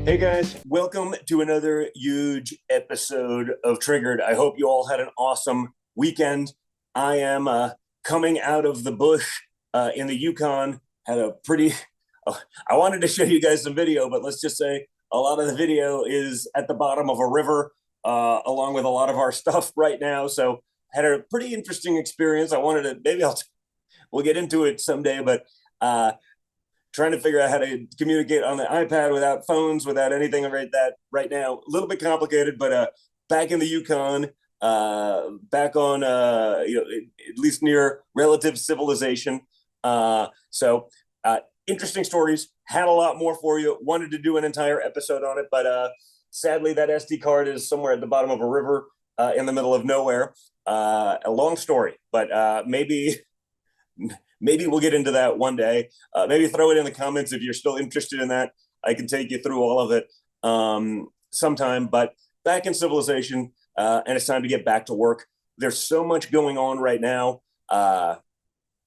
Hey guys, welcome to another huge episode of Triggered. I hope you all had an awesome weekend. I am coming out of the bush in the Yukon. Had a pretty, I wanted to show you guys some video, but let's just say a lot of the video is at the bottom of a river, along with a lot of our stuff right now. So had a pretty interesting experience. I wanted to, we'll get into it someday, but trying to figure out how to communicate on the iPad without phones, without anything right that right now. A little bit complicated, but back in the Yukon, back on at least near relative civilization. So interesting stories. Had a lot more for you. Wanted to do an entire episode on it, but sadly that SD card is somewhere at the bottom of a river in the middle of nowhere. A long story, but maybe we'll get into that one day. Maybe throw it in the comments if you're still interested in that. I can take you through all of it sometime. But back in civilization, and it's time to get back to work. There's so much going on right now.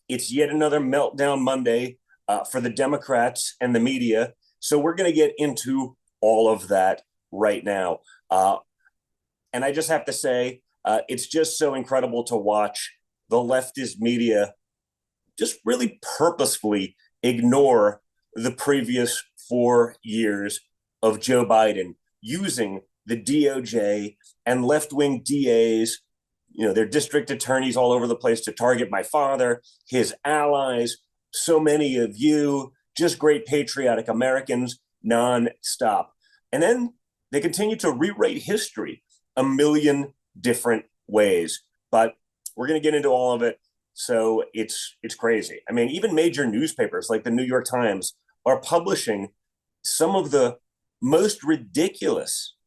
It's yet another meltdown Monday for the Democrats and the media. So we're going to get into all of that right now. And I just have to say, it's just so incredible to watch the leftist media just really purposefully ignore the previous 4 years of Joe Biden using the DOJ and left-wing DAs, their district attorneys all over the place to target my father, his allies, so many of you, just great patriotic Americans, nonstop. And then they continue to rewrite history a million different ways. But we're going to get into all of it. So it's crazy. I mean, even major newspapers like the New York Times are publishing some of the most ridiculous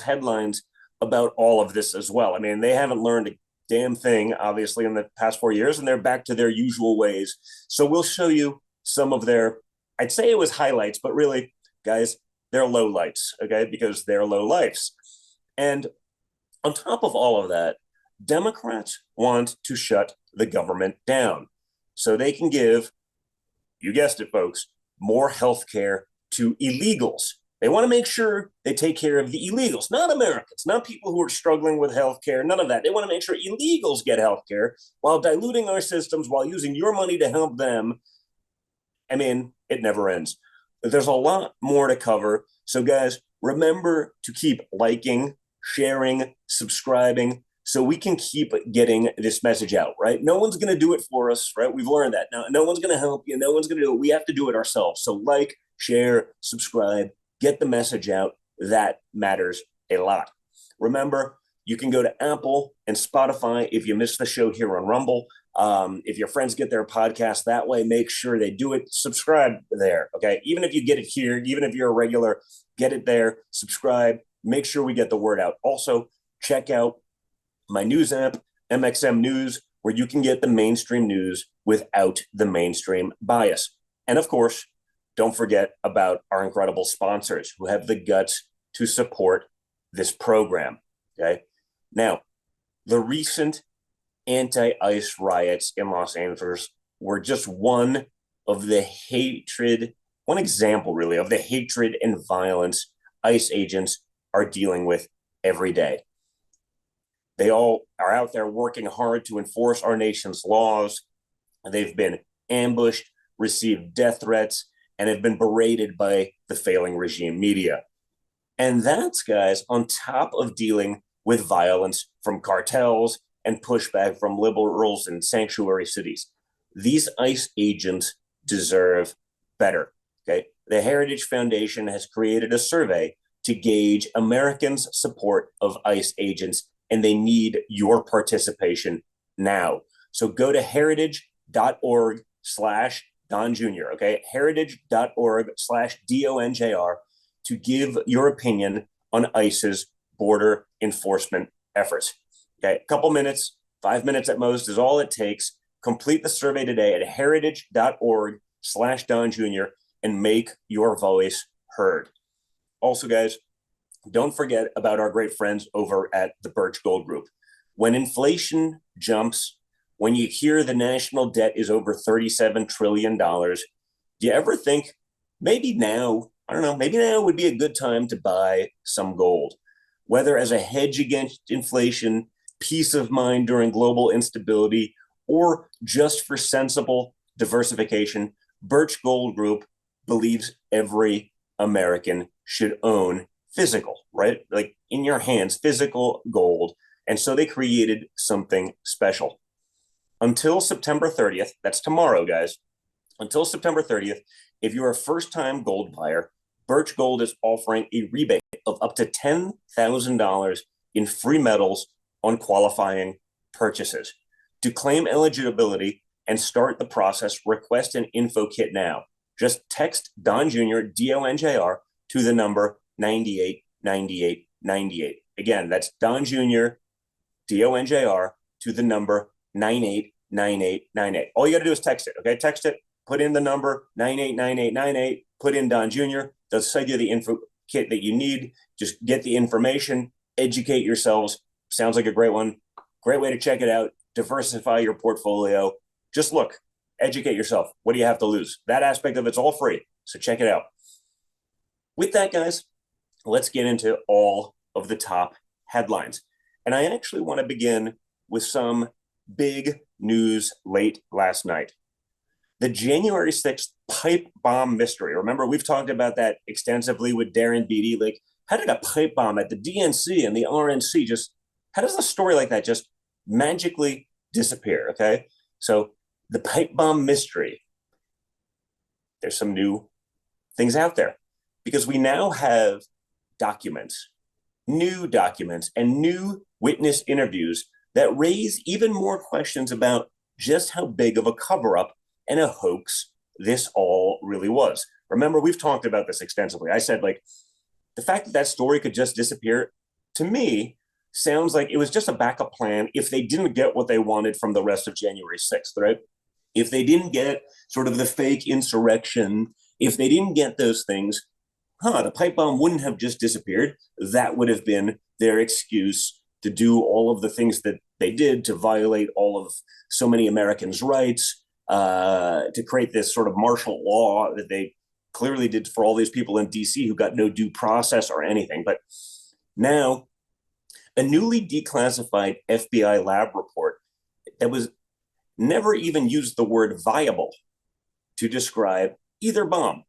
headlines about all of this as well. I mean, they haven't learned a damn thing, obviously, in the past 4 years, and they're back to their usual ways. So we'll show you some of their, I'd say it was highlights, but really, guys, they're lowlights, okay? Because they're low lives. And on top of all of that, Democrats want to shut the government down so they can give, you guessed it, folks, more health care to illegals. They want to make sure they take care of the illegals, not Americans, not people who are struggling with health care, none of that. They want to make sure illegals get health care while diluting our systems, while using your money to help them. I mean, it never ends. There's a lot more to cover. So, guys, remember to keep liking, sharing, subscribing, so we can keep getting this message out, right? No one's going to do it for us, right? We've learned that. No one's going to help you. No one's going to do it. We have to do it ourselves. So like, share, subscribe, get the message out. That matters a lot. Remember, you can go to Apple and Spotify if you miss the show here on Rumble. If your friends get their podcast that way, make sure they do it. Subscribe there, okay? Even if you get it here, even if you're a regular, get it there. Subscribe. Make sure we get the word out. Also, check out my news app, MXM News, where you can get the mainstream news without the mainstream bias. And of course, don't forget about our incredible sponsors who have the guts to support this program. Okay. Now, the recent anti-ICE riots in Los Angeles were just one example really of the hatred and violence ICE agents are dealing with every day. They all are out there working hard to enforce our nation's laws. They've been ambushed, received death threats, and have been berated by the failing regime media. And that's, guys, on top of dealing with violence from cartels and pushback from liberals in sanctuary cities. These ICE agents deserve better, okay? The Heritage Foundation has created a survey to gauge Americans' support of ICE agents, and they need your participation now. So go to heritage.org/Don Jr., okay? heritage.org/DONJR to give your opinion on ICE's border enforcement efforts. Okay, a couple minutes, 5 minutes at most is all it takes. Complete the survey today at heritage.org/Don Jr. and make your voice heard. Also, guys, don't forget about our great friends over at the Birch Gold Group. When inflation jumps, when you hear the national debt is over $37 trillion, do you ever think maybe now I don't know, maybe now would be a good time to buy some gold, whether as a hedge against inflation, peace of mind during global instability, or just for sensible diversification. Birch Gold Group believes every American should own physical, right? Like in your hands, physical gold. And so they created something special. Until September 30th, that's tomorrow, guys. Until September 30th, if you're a first time gold buyer, Birch Gold is offering a rebate of up to $10,000 in free metals on qualifying purchases. To claim eligibility and start the process, request an info kit now. Just text Don Jr., DONJR, to the number 989898. Again, that's Don Jr., DONJR, to the number 989898. All you got to do is text it, okay? Text it, put in the number 989898, put in Don Jr., they'll send you the info kit that you need. Just get the information, educate yourselves. Sounds like a great one. Great way to check it out. Diversify your portfolio. Just look, educate yourself. What do you have to lose? That aspect of it's all free. So check it out. With that, guys, let's get into all of the top headlines. And I actually want to begin with some big news late last night. The January 6th pipe bomb mystery. Remember, we've talked about that extensively with Darren Beattie. Like, how did a pipe bomb at the DNC and the RNC how does a story like that just magically disappear? Okay. So the pipe bomb mystery, there's some new things out there because we now have new documents and new witness interviews that raise even more questions about just how big of a cover-up and a hoax this all really was. Remember, we've talked about this extensively. I said, like, the fact that that story could just disappear, to me, sounds like it was just a backup plan if they didn't get what they wanted from the rest of January 6th, right? If they didn't get sort of the fake insurrection, if they didn't get those things, the pipe bomb wouldn't have just disappeared. That would have been their excuse to do all of the things that they did to violate all of so many Americans' rights, to create this sort of martial law that they clearly did for all these people in DC who got no due process or anything. But now, a newly declassified FBI lab report that was never even used the word viable to describe either bomb.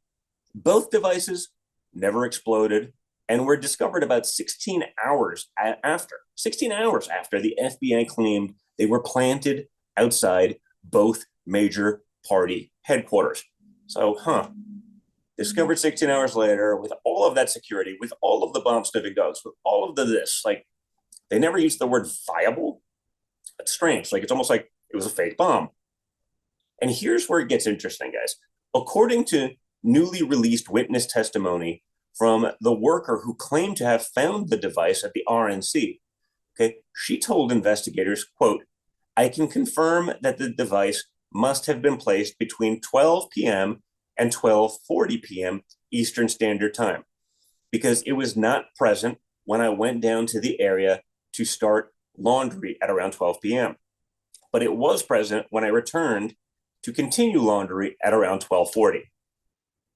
Both devices never exploded and were discovered about 16 hours after the FBI claimed they were planted outside both major party headquarters. So, discovered 16 hours later with all of that security, with all of the bomb sniffing dogs, with all of this, like, they never used the word viable. That's strange. Like, it's almost like it was a fake bomb. And here's where it gets interesting, guys. According to newly released witness testimony from the worker who claimed to have found the device at the RNC, okay, she told investigators, quote, "I can confirm that the device must have been placed between 12 p.m. and 12:40 p.m. Eastern Standard Time because it was not present when I went down to the area to start laundry at around 12 p.m. But it was present when I returned to continue laundry at around 12:40.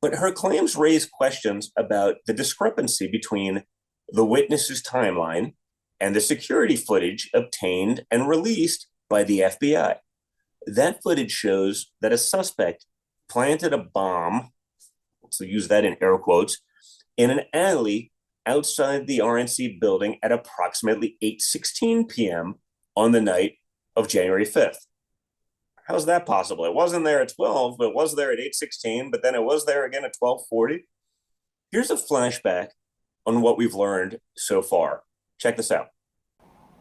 But her claims raise questions about the discrepancy between the witness's timeline and the security footage obtained and released by the FBI. That footage shows that a suspect planted a bomb, let's use that in air quotes, in an alley outside the RNC building at approximately 8:16 p.m. on the night of January 5th. How's that possible? It wasn't there at 12, but it was there at 8:16, but then it was there again at 12:40. Here's a flashback on what we've learned so far. Check this out.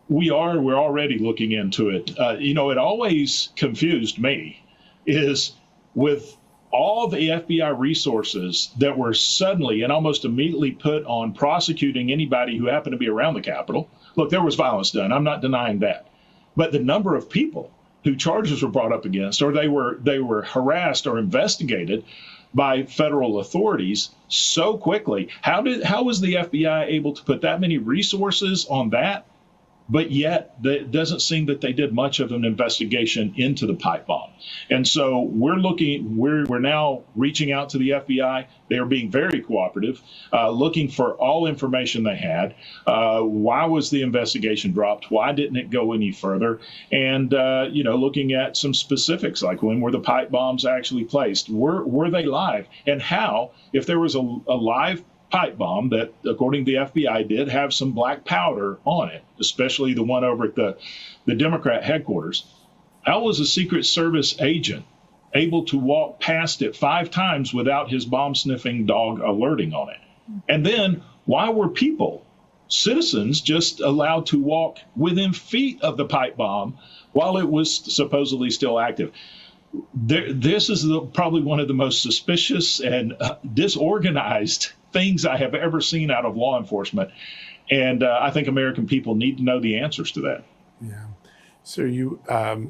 We're already looking into it. It always confused me is with all the FBI resources that were suddenly and almost immediately put on prosecuting anybody who happened to be around the Capitol. Look, there was violence done. I'm not denying that. But the number of people who charges were brought up against, or they were harassed or investigated by federal authorities so quickly. How was the FBI able to put that many resources on that but yet it doesn't seem that they did much of an investigation into the pipe bomb. And so we're now reaching out to the FBI. They are being very cooperative, looking for all information they had. Why was the investigation dropped? Why didn't it go any further? And, looking at some specifics, like when were the pipe bombs actually placed? Were they live? And how, if there was a live pipe bomb that, according to the FBI, did have some black powder on it, especially the one over at the Democrat headquarters, how was a Secret Service agent able to walk past it 5 times without his bomb-sniffing dog alerting on it? And then why were citizens, just allowed to walk within feet of the pipe bomb while it was supposedly still active? This is probably one of the most suspicious and disorganized things I have ever seen out of law enforcement. And I think American people need to know the answers to that. Yeah. So you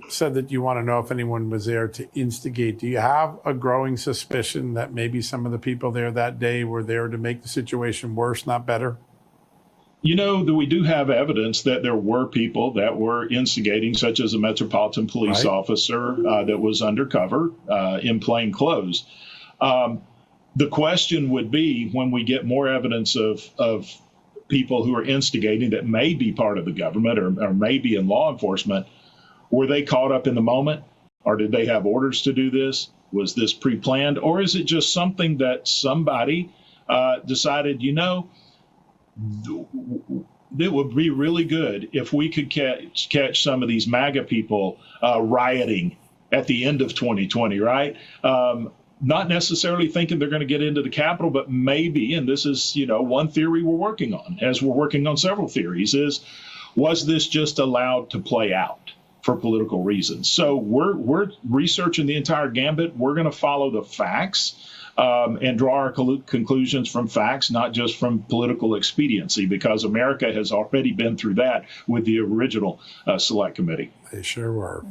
said that you want to know if anyone was there to instigate. Do you have a growing suspicion that maybe some of the people there that day were there to make the situation worse, not better? That we do have evidence that there were people that were instigating, such as a Metropolitan Police officer that was undercover in plain clothes. The question would be, when we get more evidence of people who are instigating that may be part of the government or may be in law enforcement, were they caught up in the moment? Or did they have orders to do this? Was this pre-planned? Or is it just something that somebody decided, it would be really good if we could catch some of these MAGA people rioting at the end of 2020, right? Not necessarily thinking they're going to get into the Capitol, but maybe, and this is, one theory we're working on, as we're working on several theories, was this just allowed to play out for political reasons? So we're researching the entire gambit. We're going to follow the facts and draw our conclusions from facts, not just from political expediency, because America has already been through that with the original Select Committee. They sure were.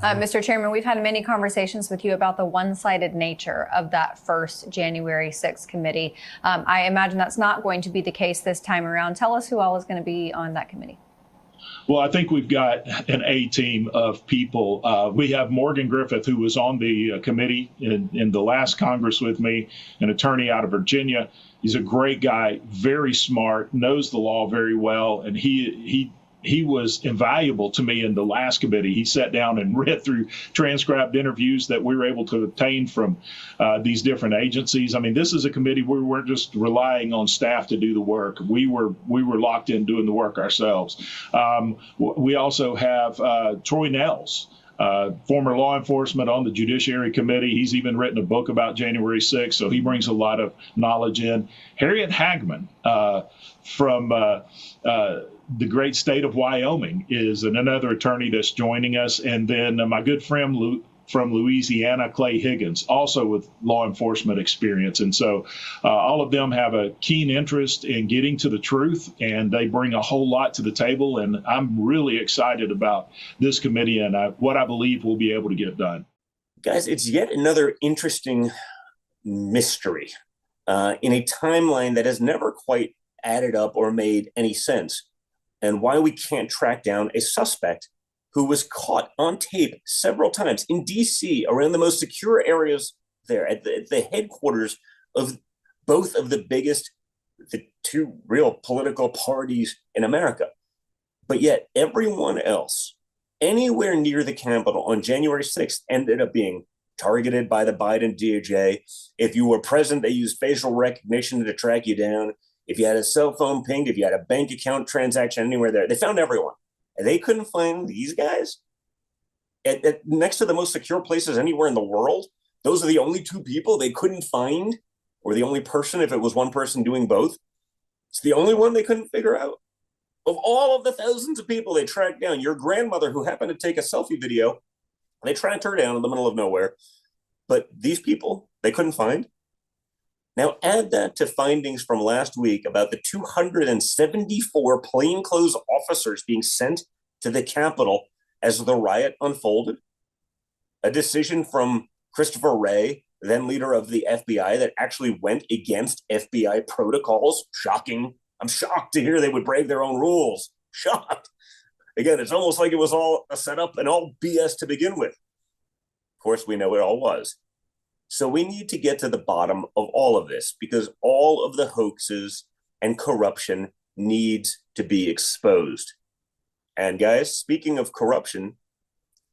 Mr. Chairman, we've had many conversations with you about the one-sided nature of that first January 6th committee. I imagine that's not going to be the case this time around. Tell us who all is going to be on that committee. Well, I think we've got an A-team of people. We have Morgan Griffith, who was on the committee in the last Congress with me, an attorney out of Virginia. He's a great guy, very smart, knows the law very well, and he was invaluable to me in the last committee. He sat down and read through transcribed interviews that we were able to obtain from these different agencies. I mean, this is a committee where we weren't just relying on staff to do the work. We were locked in doing the work ourselves. We also have Troy Nels, former law enforcement on the Judiciary Committee. He's even written a book about January 6th, so he brings a lot of knowledge in. Harriet Hagman from the great state of Wyoming is another attorney that's joining us. And then my good friend from Louisiana, Clay Higgins, also with law enforcement experience. And so all of them have a keen interest in getting to the truth, and they bring a whole lot to the table. And I'm really excited about this committee and what I believe we'll be able to get done. Guys, it's yet another interesting mystery in a timeline that has never quite added up or made any sense, and why we can't track down a suspect who was caught on tape several times in DC, around the most secure areas there, at the headquarters of both of the two real political parties in America. But yet everyone else anywhere near the Capitol on January 6th ended up being targeted by the Biden DOJ. If you were present, they used facial recognition to track you down. If you had a cell phone pinged, if you had a bank account transaction anywhere there, they found everyone. And they couldn't find these guys next to the most secure places anywhere in the world. Those are the only 2 people they couldn't find, or the only person if it was one person doing both. It's the only one they couldn't figure out. Of all of the thousands of people they tracked down, your grandmother who happened to take a selfie video, they tracked her down in the middle of nowhere. But these people, they couldn't find. Now add that to findings from last week about the 274 plainclothes officers being sent to the Capitol as the riot unfolded. A decision from Christopher Wray, then leader of the FBI, that actually went against FBI protocols. Shocking. I'm shocked to hear they would break their own rules. Shocked. Again, it's almost like it was all a setup and all BS to begin with. Of course, we know it all was. So we need to get to the bottom of all of this because all of the hoaxes and corruption needs to be exposed. And guys, speaking of corruption,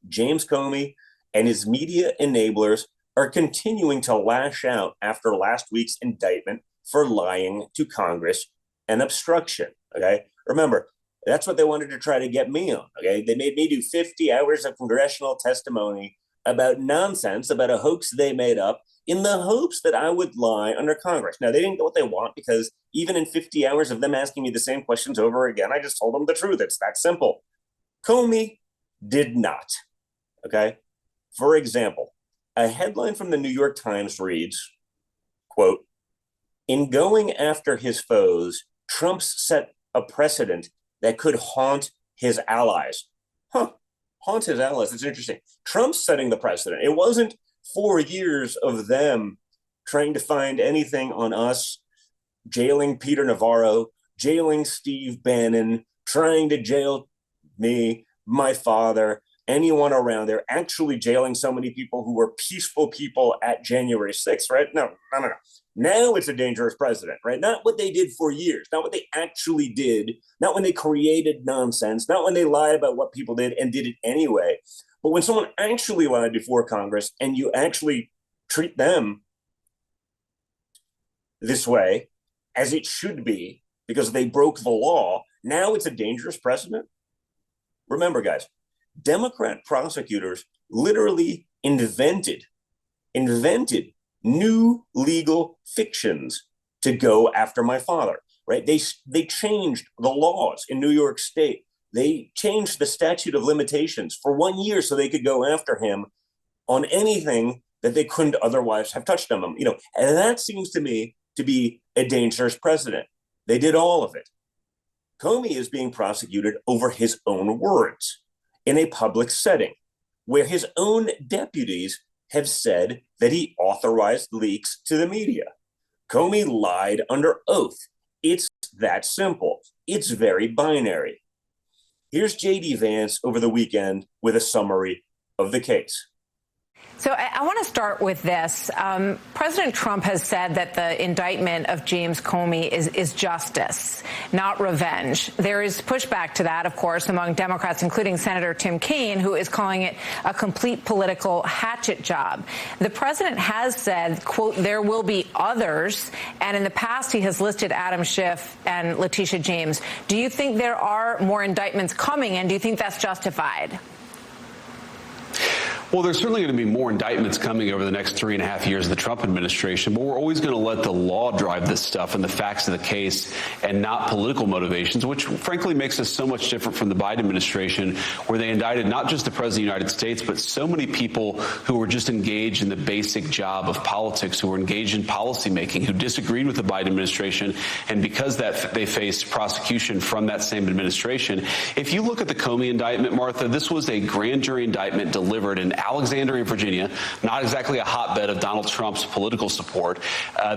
James Comey and his media enablers are continuing to lash out after last week's indictment for lying to Congress and obstruction. Okay. Remember, that's what they wanted to try to get me on. Okay. They made me do 50 hours of congressional testimony about nonsense, about a hoax they made up in the hopes that I would lie under Congress. Now, they didn't get what they want because even in 50 hours of them asking me the same questions over again, I just told them the truth. It's that simple. Comey did not. Okay. For example, a headline from the New York Times reads, quote, "In going after his foes, Trump's set a precedent that could haunt his allies." Huh. Haunt his allies. It's interesting. Trump's setting the precedent. It wasn't 4 years of them trying to find anything on us, jailing Peter Navarro, jailing Steve Bannon, trying to jail me, my father, anyone around there, actually jailing so many people who were peaceful people at January 6th, right? No. Now it's a dangerous president, right? Not what they did for years, not what they actually did, not when they created nonsense, not when they lied about what people did and did it anyway, but when someone actually lied before Congress and you actually treat them this way, as it should be, because they broke the law, now it's a dangerous precedent. Remember, guys, Democrat prosecutors literally invented new legal fictions to go after my father, right? They changed the laws in New York State. They changed the statute of limitations for 1 year so they could go after him on anything that they couldn't otherwise have touched on him. And that seems to me to be a dangerous precedent. They did all of it. Comey is being prosecuted over his own words in a public setting where his own deputies have said that he authorized leaks to the media. Comey lied under oath. It's that simple. It's very binary. Here's J.D. Vance over the weekend with a summary of the case. So I want to start with this. President Trump has said that the indictment of James Comey is justice, not revenge. There is pushback to that, of course, among Democrats, including Senator Tim Kaine, who is calling it a complete political hatchet job. The president has said, quote, "There will be others." And in the past, he has listed Adam Schiff and Letitia James. Do you think there are more indictments coming, and do you think that's justified? Well, there's certainly going to be more indictments coming over the next 3.5 years of the Trump administration, but we're always going to let the law drive this stuff and the facts of the case and not political motivations, which frankly makes us so much different from the Biden administration, where they indicted not just the president of the United States, but so many people who were just engaged in the basic job of politics, who were engaged in policymaking, who disagreed with the Biden administration, and because that they faced prosecution from that same administration. If you look at the Comey indictment, Martha, this was a grand jury indictment delivered in Alexandria, Virginia, not exactly a hotbed of Donald Trump's political support.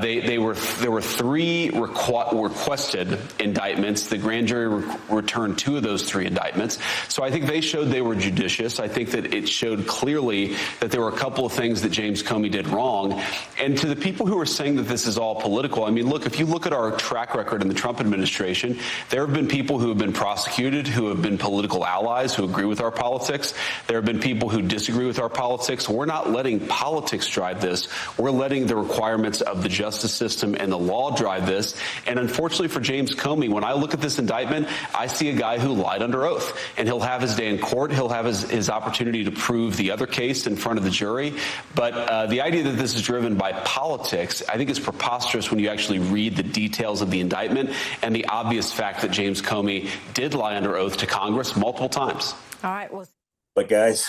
There were three requested indictments. The grand jury returned 2 of those 3 indictments. So I think they showed they were judicious. I think that it showed clearly that there were a couple of things that James Comey did wrong. And to the people who are saying that this is all political, I mean, look, if you look at our track record in the Trump administration, there have been people who have been prosecuted, who have been political allies, who agree with our politics. There have been people who disagree with our politics. We're not letting politics drive this. We're letting the requirements of the justice system and the law drive this. And unfortunately for James Comey, when I look at this indictment, I see a guy who lied under oath, and he'll have his day in court. He'll have his opportunity to prove the other case in front of the jury. But the idea that this is driven by politics, I think is preposterous when you actually read the details of the indictment and the obvious fact that James Comey did lie under oath to Congress multiple times. All right. Well, but guys,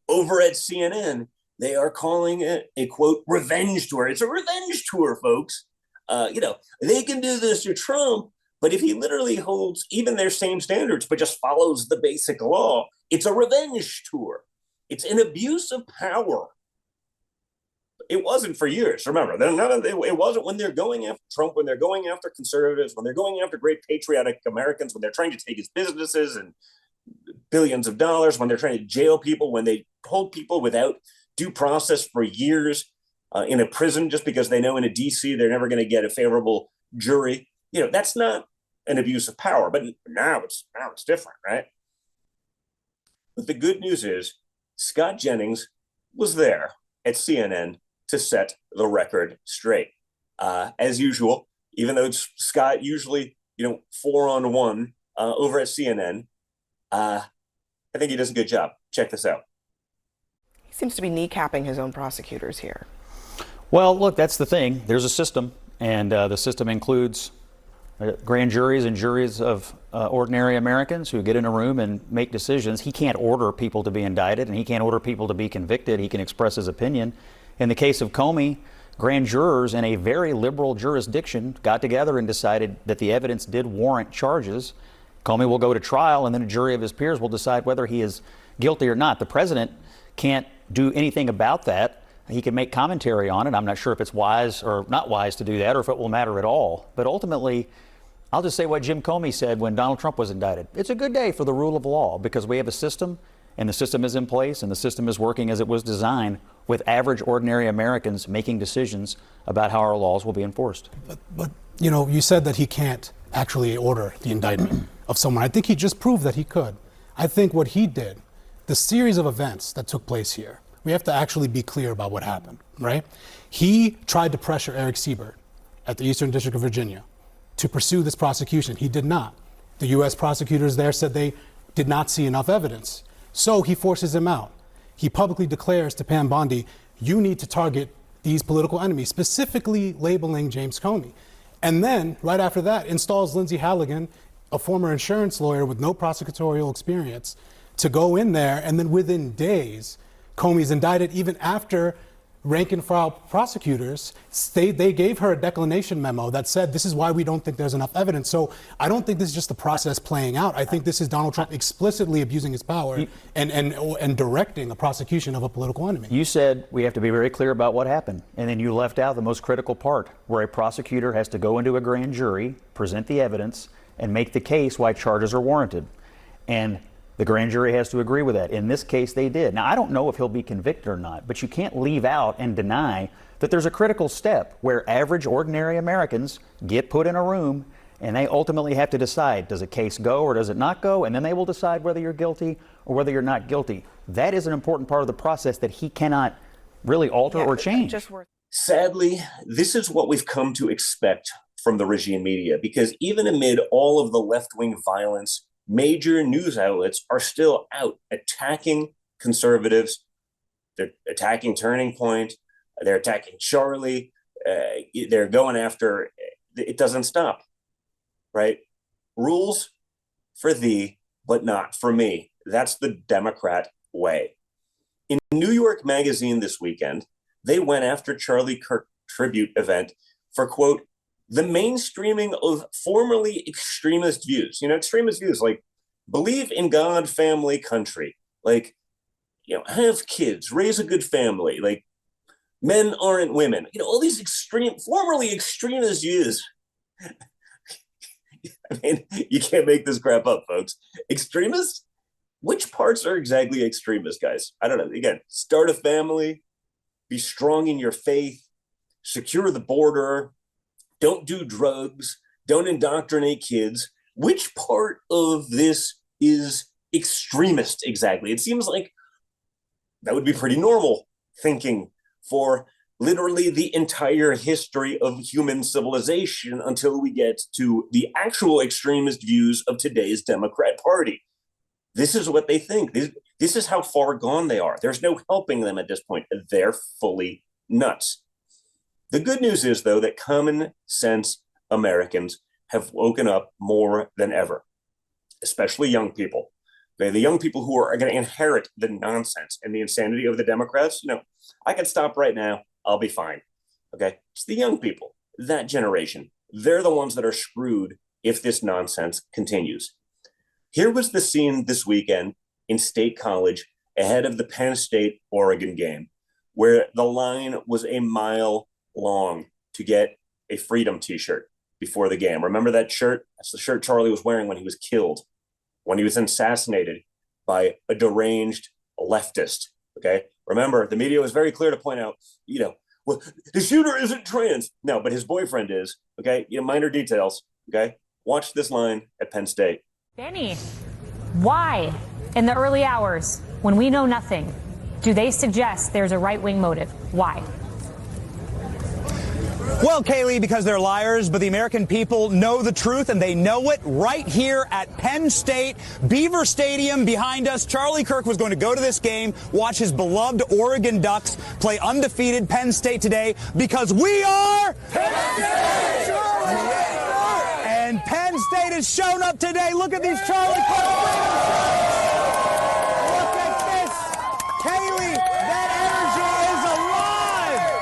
over at CNN, they are calling it a, quote, revenge tour. It's a revenge tour, folks. They can do this to Trump, but if he literally holds even their same standards, but just follows the basic law, it's a revenge tour. It's an abuse of power. It wasn't for years. Remember, it wasn't when they're going after Trump, when they're going after conservatives, when they're going after great patriotic Americans, when they're trying to take his businesses and billions of dollars, when they're trying to jail people, when they hold people without due process for years in a prison just because they know in a DC they're never going to get a favorable jury. That's not an abuse of power, but now it's different, right? But the good news is Scott Jennings was there at CNN to set the record straight. As usual, even though it's Scott usually, 4-on-1 over at CNN, I think he does a good job. Check this out. He seems to be kneecapping his own prosecutors here. Well, look, that's the thing. There's a system, and the system includes grand juries and juries of ordinary Americans who get in a room and make decisions. He can't order people to be indicted, and he can't order people to be convicted. He can express his opinion. In the case of Comey, grand jurors in a very liberal jurisdiction got together and decided that the evidence did warrant charges. Comey will go to trial, and then a jury of his peers will decide whether he is guilty or not. The president can't do anything about that. He can make commentary on it. I'm not sure if it's wise or not wise to do that, or if it will matter at all. But ultimately, I'll just say what Jim Comey said when Donald Trump was indicted. It's a good day for the rule of law because we have a system, and the system is in place, and the system is working as it was designed, with average, ordinary Americans making decisions about how our laws will be enforced. But you said that he can't actually order the indictment of someone. I think he just proved that he could. I think what he did, the series of events that took place here, we have to actually be clear about what happened, right? He tried to pressure Eric Siebert at the Eastern District of Virginia to pursue this prosecution. He did not. The U.S. prosecutors there said they did not see enough evidence. So he forces him out. He publicly declares to Pam Bondi, you need to target these political enemies, specifically labeling James Comey. And then, right after that, installs Lindsay Halligan, a former insurance lawyer with no prosecutorial experience, to go in there. And then within days, Comey's indicted, even after rank and file prosecutors, they gave her a declination memo that said, this is why we don't think there's enough evidence. So I don't think this is just the process playing out. I think this is Donald Trump explicitly abusing his power and directing a prosecution of a political enemy. You said we have to be very clear about what happened, and then you left out the most critical part, where a prosecutor has to go into a grand jury, present the evidence, and make the case why charges are warranted. And the grand jury has to agree with that. In this case, they did. Now, I don't know if he'll be convicted or not, but you can't leave out and deny that there's a critical step where average, ordinary Americans get put in a room and they ultimately have to decide, does a case go or does it not go? And then they will decide whether you're guilty or whether you're not guilty. That is an important part of the process that he cannot really alter or change. Sadly, this is what we've come to expect from the regime media, because even amid all of the left-wing violence, major news outlets are still out attacking conservatives. They're attacking Turning Point. They're attacking Charlie. They're going after, it doesn't stop, right? Rules for thee, but not for me. That's the Democrat way. In New York Magazine this weekend, they went after Charlie Kirk tribute event for, quote, the mainstreaming of formerly extremist views. Extremist views like believe in God, family, country, like, have kids, raise a good family, like men aren't women, all these formerly extremist views. I mean, you can't make this crap up, folks. Extremists? Which parts are exactly extremist, guys? I don't know. Again, start a family, be strong in your faith, secure the border, don't do drugs, don't indoctrinate kids. Which part of this is extremist exactly? It seems like that would be pretty normal thinking for literally the entire history of human civilization until we get to the actual extremist views of today's Democrat Party. This is what they think. This is how far gone they are. There's no helping them at this point. They're fully nuts. The good news is, though, that common sense Americans have woken up more than ever, especially young people. The young people who are going to inherit the nonsense and the insanity of the Democrats. I can stop right now. I'll be fine. Okay. It's the young people, that generation. They're the ones that are screwed if this nonsense continues. Here was the scene this weekend in State College ahead of the Penn State Oregon game, where the line was a mile long to get a Freedom t-shirt before the game. Remember that shirt? That's the shirt Charlie was wearing when he was killed, when he was assassinated by a deranged leftist. Okay. Remember, the media was very clear to point out, well, the shooter isn't trans. No, but his boyfriend is. Okay. Minor details. Okay. Watch this line at Penn State. Benny, why in the early hours when we know nothing do they suggest there's a right-wing motive? Why? Well, Kaylee, because they're liars, but the American people know the truth, and they know it right here at Penn State, Beaver Stadium behind us. Charlie Kirk was going to go to this game, watch his beloved Oregon Ducks play undefeated Penn State today, because we are Penn State! And Penn State has shown up today. Look at these Charlie Kirk. Look at this. Kaylee, that energy is alive.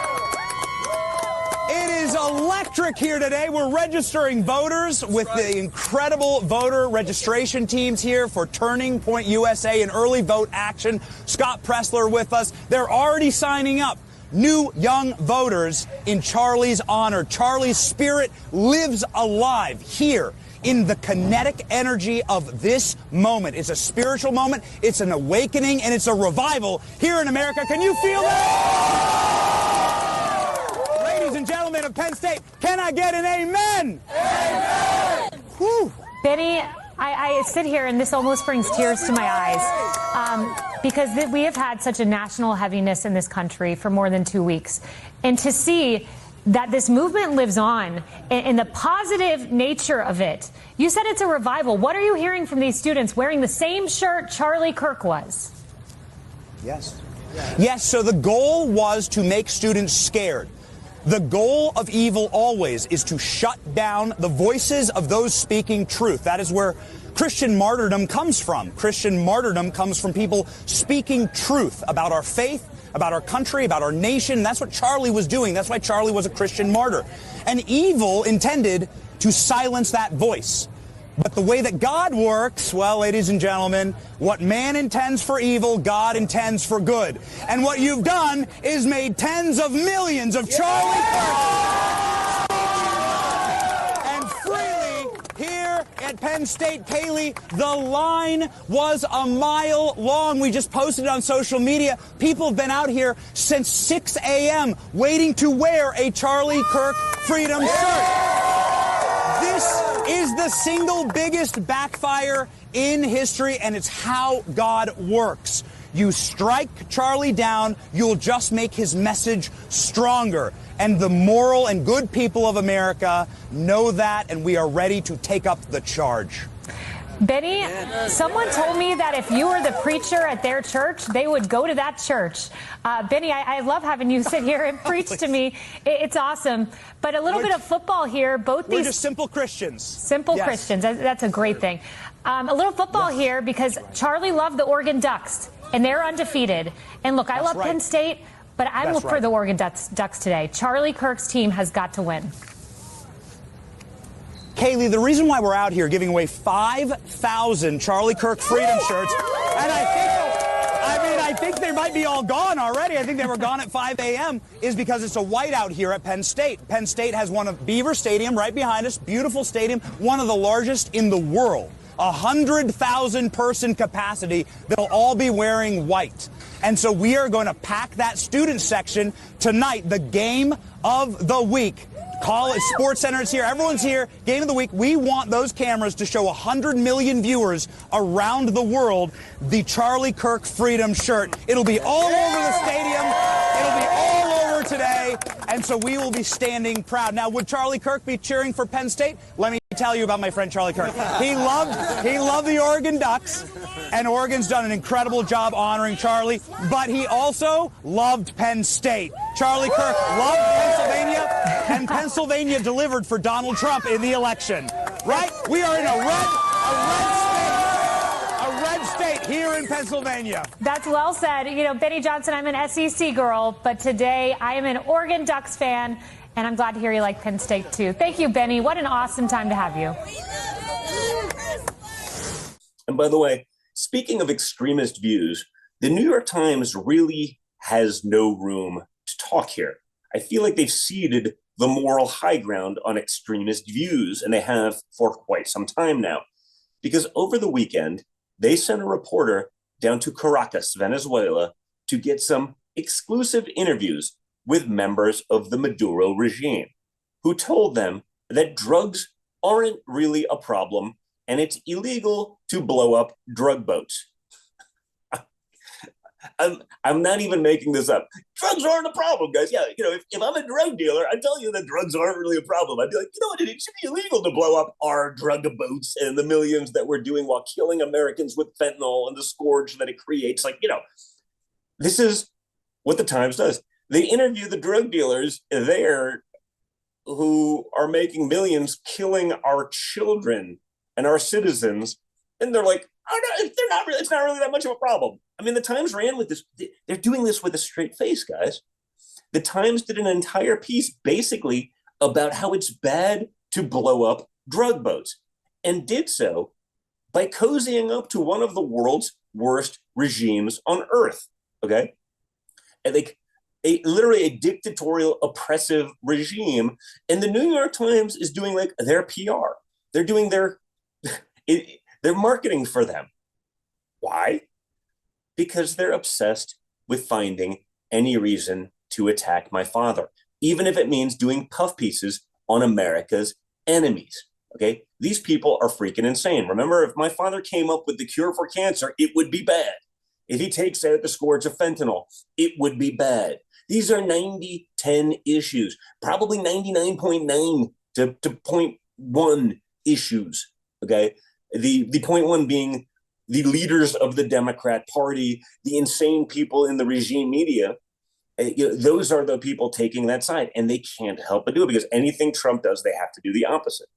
It is electric here today. We're registering voters with the incredible voter registration teams here for Turning Point USA and Early Vote Action. Scott Pressler with us. They're already signing up. New young voters in Charlie's honor. Charlie's spirit lives alive here in the kinetic energy of this moment. It's a spiritual moment, it's an awakening, and it's a revival here in America. Can you feel that? Ladies and gentlemen of Penn State, can I get an amen? Amen! Whew. Benny, I sit here and this almost brings tears to my eyes because we have had such a national heaviness in this country for more than 2 weeks. And to see that this movement lives on and the positive nature of it. You said it's a revival. What are you hearing from these students wearing the same shirt Charlie Kirk was? Yes. Yes, so the goal was to make students scared. The goal of evil always is to shut down the voices of those speaking truth. That is where Christian martyrdom comes from. Christian martyrdom comes from people speaking truth about our faith, about our country, about our nation. That's what Charlie was doing. That's why Charlie was a Christian martyr. And evil intended to silence that voice. But the way that God works, well, ladies and gentlemen, what man intends for evil, God intends for good. And what you've done is made tens of millions of Charlie Kirk. And freely here at Penn State, Kaylee, the line was a mile long. We just posted it on social media. People have been out here since 6 a.m. waiting to wear a Charlie Kirk Freedom shirt. This is the single biggest backfire in history, and it's how God works. You strike Charlie down, you'll just make his message stronger. And the moral and good people of America know that, and we are ready to take up the charge. Benny, someone told me that if you were the preacher at their church, they would go to that church. Benny, I love having you sit here and preach to me. It's awesome. But a little bit of football here. We're just simple Christians. Simple Christians. That's a great thing. A little football here because Charlie loved the Oregon Ducks, and they're undefeated. And look, I love Penn State, but I'm for the Oregon Ducks today. Charlie Kirk's team has got to win. Kaylee, the reason why we're out here giving away 5,000 Charlie Kirk Freedom shirts, and I think they might be all gone already. I think they were gone at 5 a.m. is because it's a whiteout here at Penn State. Penn State has one of Beaver Stadium right behind us, beautiful stadium, one of the largest in the world. 100,000 person capacity. They'll all be wearing white. And so we are going to pack that student section tonight, the game of the week. Call it Sports Center is here. Everyone's here. Game of the week. We want those cameras to show 100 million viewers around the world the Charlie Kirk Freedom shirt. It'll be all over the stadium. It'll be all over today. And so we will be standing proud. Now, would Charlie Kirk be cheering for Penn State? Let me tell you about my friend Charlie Kirk. He loved the Oregon Ducks, and Oregon's done an incredible job honoring Charlie, but he also loved Penn State. Charlie Kirk loved Pennsylvania, and Pennsylvania delivered for Donald Trump in the election. Right? We are in a red state here in Pennsylvania. That's well said. You know, Benny Johnson, I'm an SEC girl, but today I am an Oregon Ducks fan, and I'm glad to hear you like Penn State, too. Thank you, Benny. What an awesome time to have you. And by the way, speaking of extremist views, the New York Times really has no room to talk here. I feel like they've ceded the moral high ground on extremist views, and they have for quite some time now. Because over the weekend, they sent a reporter down to Caracas, Venezuela, to get some exclusive interviews with members of the Maduro regime, who told them that drugs aren't really a problem and it's illegal to blow up drug boats. I'm not even making this up. Drugs aren't a problem, guys. Yeah, if I'm a drug dealer, I tell you that drugs aren't really a problem. I'd be like, what? It should be illegal to blow up our drug boats and the millions that we're doing while killing Americans with fentanyl and the scourge that it creates. This is what the Times does. They interview the drug dealers there who are making millions killing our children and our citizens. And they're like, it's not really that much of a problem. I mean, the Times ran with this. They're doing this with a straight face, guys. The Times did an entire piece basically about how it's bad to blow up drug boats, and did so by cozying up to one of the world's worst regimes on earth. Okay. And literally a dictatorial, oppressive regime. And the New York Times is doing their PR. They're doing their marketing for them. Why? Because they're obsessed with finding any reason to attack my father, even if it means doing puff pieces on America's enemies. Okay? These people are freaking insane. Remember, if my father came up with the cure for cancer, it would be bad. If he takes out the scourge of fentanyl, it would be bad. These are 90-10 issues, probably 99.9 to 0.1 issues. Okay? The 0.1 being the leaders of the Democrat Party, the insane people in the regime media. Those are the people taking that side, and they can't help but do it because anything Trump does, they have to do the opposite.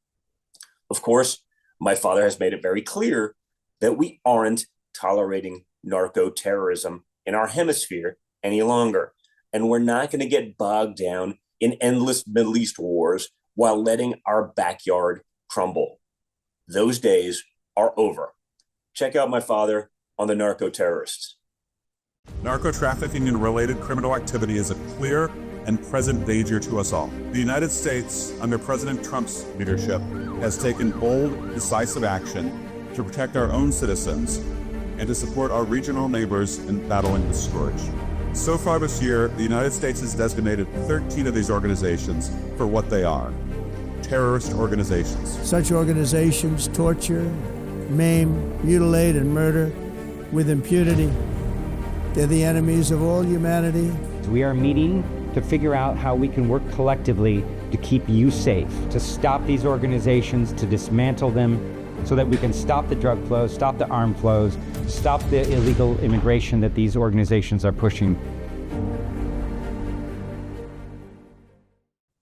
Of course, my father has made it very clear that we aren't tolerating narco-terrorism in our hemisphere any longer. And we're not going to get bogged down in endless Middle East wars while letting our backyard crumble. Those days are over. Check out my father on the narco-terrorists. Narco-trafficking and related criminal activity is a clear and present danger to us all. The United States, under President Trump's leadership, has taken bold, decisive action to protect our own citizens and to support our regional neighbors in battling the scourge. So far this year, the United States has designated 13 of these organizations for what they are: terrorist organizations. Such organizations torture, maim, mutilate, and murder with impunity. They're the enemies of all humanity. We are meeting to figure out how we can work collectively to keep you safe, to stop these organizations, to dismantle them, so that we can stop the drug flows, stop the arm flows, stop the illegal immigration that these organizations are pushing.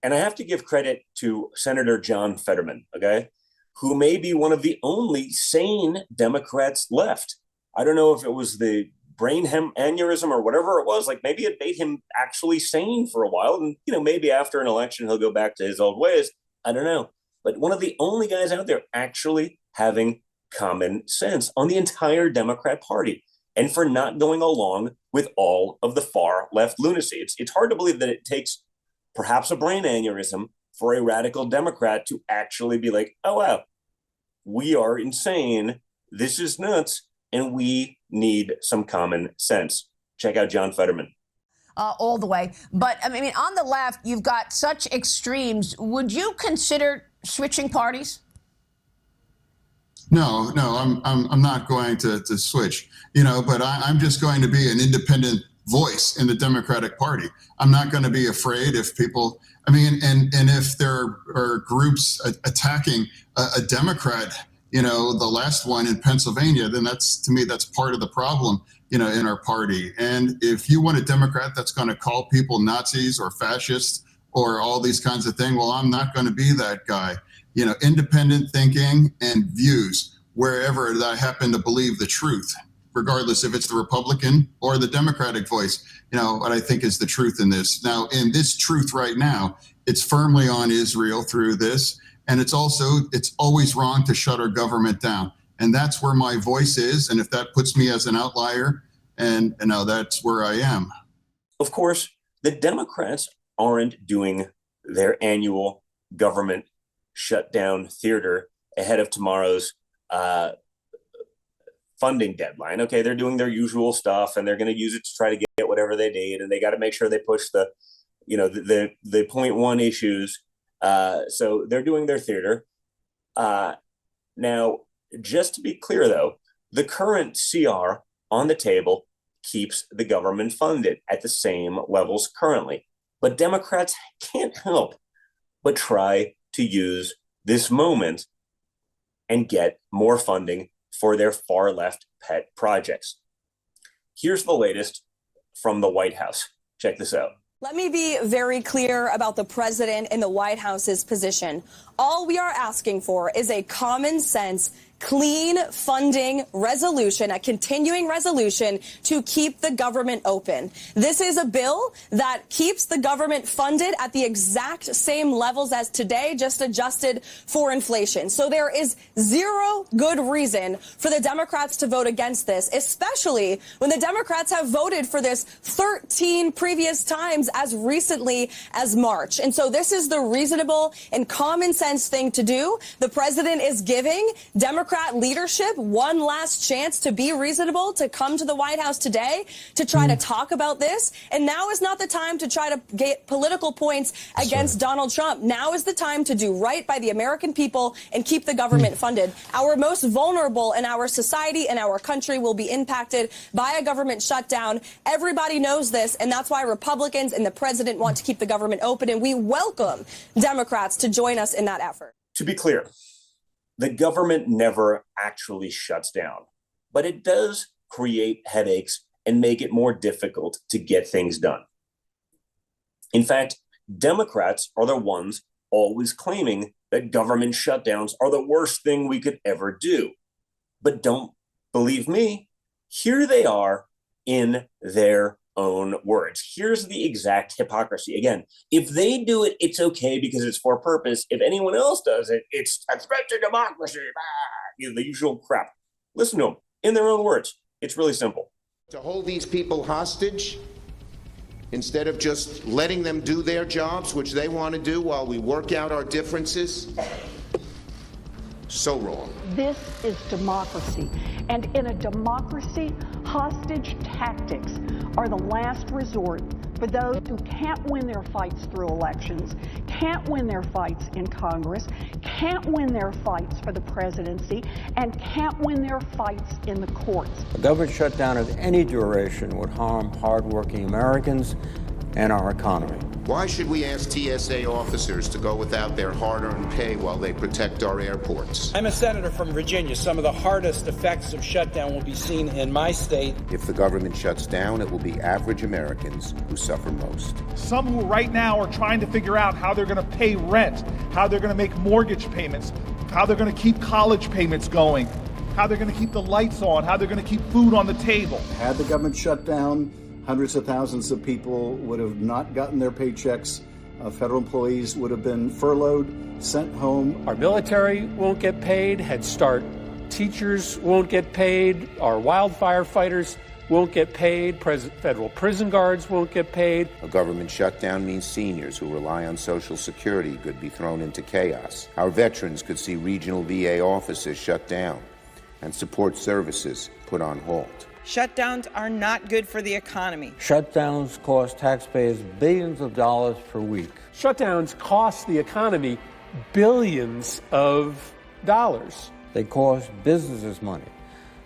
And I have to give credit to Senator John Fetterman, okay, who may be one of the only sane Democrats left. I don't know if it was the brain aneurysm or whatever it was. Maybe it made him actually sane for a while. And, maybe after an election, he'll go back to his old ways. I don't know. But one of the only guys out there actually having common sense on the entire Democrat Party, and for not going along with all of the far left lunacy. It's hard to believe that it takes perhaps a brain aneurysm for a radical Democrat to actually be like, oh, wow, we are insane. This is nuts. And we need some common sense. Check out John Fetterman. All the way. But I mean, on the left, you've got such extremes. Would you consider switching parties? No, I'm not going to switch, but I'm just going to be an independent voice in the Democratic Party. I'm not going to be afraid if people, and if there are groups attacking a Democrat, the last one in Pennsylvania, then to me, that's part of the problem, in our party. And if you want a Democrat that's going to call people Nazis or fascists or all these kinds of things, well, I'm not going to be that guy. Independent thinking and views wherever I happen to believe the truth, regardless if it's the Republican or the Democratic voice, what I think is the truth in this. Now, in this truth right now, it's firmly on Israel through this. And it's always wrong to shut our government down. And that's where my voice is. And if that puts me as an outlier, and that's where I am. Of course, the Democrats aren't doing their annual government shutdown theater ahead of tomorrow's funding deadline. Okay, they're doing their usual stuff and they're going to use it to try to get whatever they need, and they got to make sure they push the, the 0.1 issues. So they're doing their theater. Now, just to be clear, though, the current CR on the table keeps the government funded at the same levels currently. But Democrats can't help but try to use this moment and get more funding for their far left pet projects. Here's the latest from the White House. Check this out. Let me be very clear about the president and the White House's position. All we are asking for is a common sense, clean funding resolution, a continuing resolution to keep the government open. This is a bill that keeps the government funded at the exact same levels as today, just adjusted for inflation. So there is zero good reason for the Democrats to vote against this, especially when the Democrats have voted for this 13 previous times as recently as March. And so this is the reasonable and common sense thing to do. The president is giving Democrat leadership one last chance to be reasonable, to come to the White House today to try to talk about this. And now is not the time to try to get political points against Donald Trump. Now is the time to do right by the American people and keep the government funded. Our most vulnerable in our society and our country will be impacted by a government shutdown. Everybody knows this, and that's why Republicans and the president want to keep the government open, and we welcome Democrats to join us in that effort. To be clear, the government never actually shuts down, but it does create headaches and make it more difficult to get things done. In fact, Democrats are the ones always claiming that government shutdowns are the worst thing we could ever do. But don't believe me, here they are in their own words. Here's the exact hypocrisy. Again, if they do it, it's okay because it's for a purpose. If anyone else does it, it's a threat to democracy. The usual crap. Listen to them in their own words. It's really simple. To hold these people hostage instead of just letting them do their jobs, which they want to do while we work out our differences. So wrong. This is democracy. And in a democracy, hostage tactics are the last resort for those who can't win their fights through elections, can't win their fights in Congress, can't win their fights for the presidency, and can't win their fights in the courts. A government shutdown of any duration would harm hardworking Americans and our economy. Why should we ask TSA officers to go without their hard-earned pay while they protect our airports? I'm a senator from Virginia. Some of the hardest effects of shutdown will be seen in my state. If the government shuts down, it will be average Americans who suffer most. Some who right now are trying to figure out how they're going to pay rent, how they're going to make mortgage payments, how they're going to keep college payments going, how they're going to keep the lights on, how they're going to keep food on the table. Had the government shut down, hundreds of thousands of people would have not gotten their paychecks. Federal employees would have been furloughed, sent home. Our military won't get paid. Head Start teachers won't get paid. Our wildfire fighters won't get paid. Federal prison guards won't get paid. A government shutdown means seniors who rely on Social Security could be thrown into chaos. Our veterans could see regional VA offices shut down and support services put on hold. Shutdowns are not good for the economy. Shutdowns cost taxpayers billions of dollars per week. Shutdowns cost the economy billions of dollars. They cost businesses money.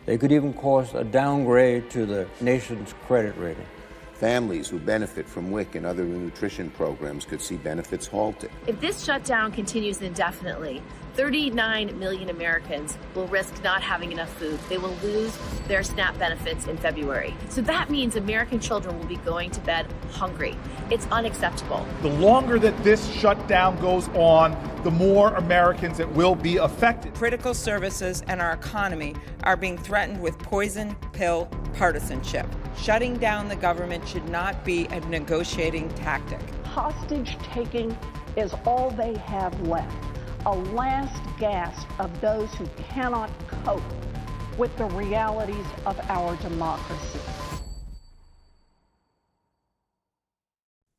They could even cost a downgrade to the nation's credit rating. Families who benefit from WIC and other nutrition programs could see benefits halted. If this shutdown continues indefinitely, 39 million Americans will risk not having enough food. They will lose their SNAP benefits in February. So that means American children will be going to bed hungry. It's unacceptable. The longer that this shutdown goes on, the more Americans that will be affected. Critical services and our economy are being threatened with poison pill partisanship. Shutting down the government should not be a negotiating tactic. Hostage taking is all they have left. A last gasp of those who cannot cope with the realities of our democracy.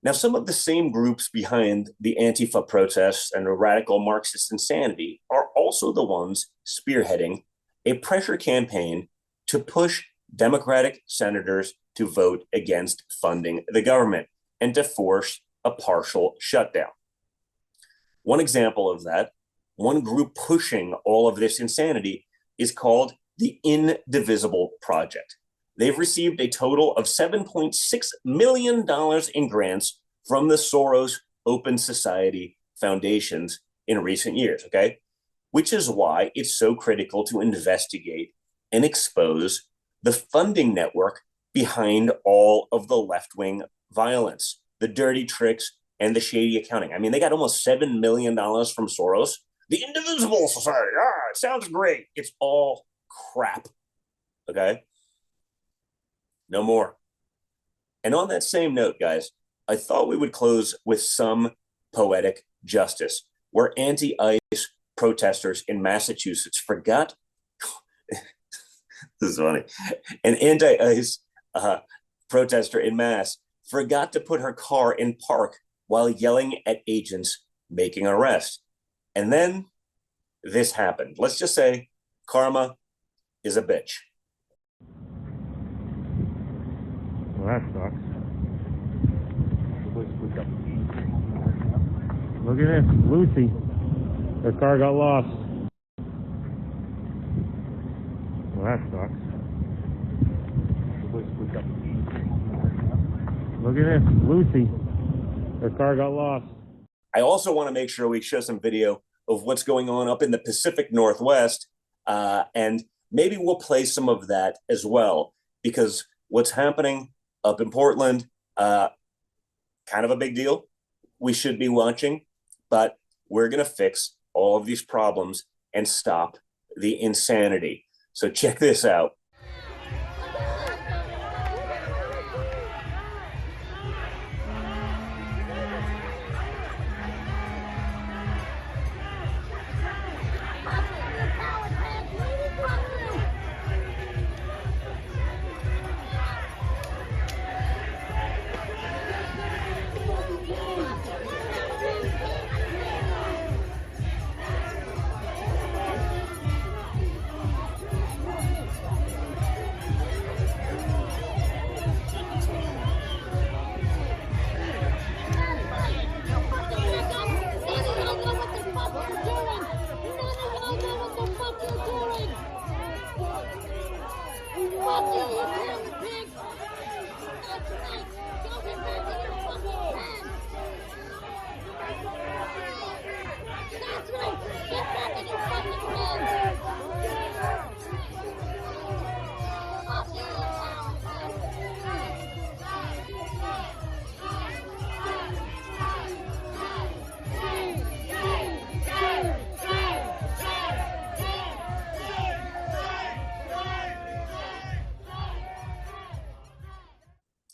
Now, some of the same groups behind the Antifa protests and the radical Marxist insanity are also the ones spearheading a pressure campaign to push Democratic senators to vote against funding the government and to force a partial shutdown. One example of that, one group pushing all of this insanity, is called the Indivisible Project. They've received a total of $7.6 million in grants from the Soros Open Society foundations in recent years, okay? Which is why it's so critical to investigate and expose the funding network behind all of the left-wing violence, the dirty tricks, and the shady accounting. I mean, they got almost $7 million from Soros. The Indivisible Society, it sounds great. It's all crap, okay? No more. And on that same note, guys, I thought we would close with some poetic justice, where anti-ICE protesters in Massachusetts forgot, this is funny, an anti-ICE protester in Mass forgot to put her car in park while yelling at agents making an arrest. And then this happened. Let's just say karma is a bitch. Well, that sucks. Look at this, Lucy. Her car got lost. Well, that sucks. Look at this, Lucy. Her car got lost. I also want to make sure we show some video of what's going on up in the Pacific Northwest, and maybe we'll play some of that as well, because what's happening up in Portland, kind of a big deal. We should be watching, but we're going to fix all of these problems and stop the insanity. So check this out.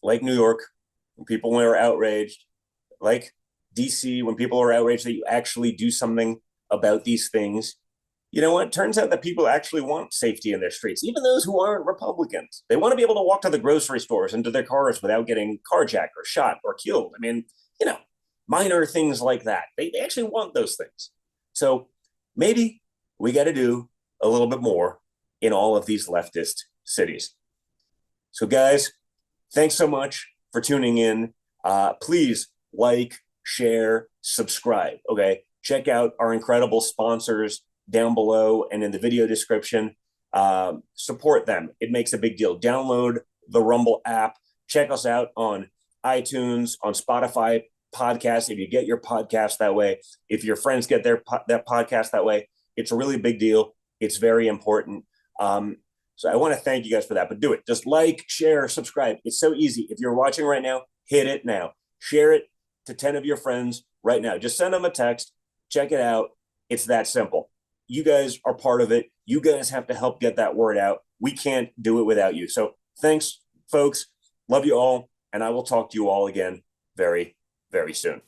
Like New York, when people were outraged, like DC, when people are outraged that you actually do something about these things. You know what? Turns out that people actually want safety in their streets, even those who aren't Republicans. They want to be able to walk to the grocery stores and to their cars without getting carjacked or shot or killed. I mean, you know, minor things like that. They actually want those things. So maybe we got to do a little bit more in all of these leftist cities. So guys, thanks so much for tuning in. Please like, share, subscribe, okay? Check out our incredible sponsors down below and in the video description. Support them. It makes a big deal. Download the Rumble app. Check us out on iTunes, on Spotify podcasts, if you get your podcast that way. If your friends get that podcast that way, it's a really big deal. It's very important. So I want to thank you guys for that, but do it. Just like, share, subscribe. It's so easy. If you're watching right now, hit it now. Share it to 10 of your friends right now. Just send them a text. Check it out. It's that simple. You guys are part of it. You guys have to help get that word out. We can't do it without you. So thanks, folks. Love you all. And I will talk to you all again very, very soon.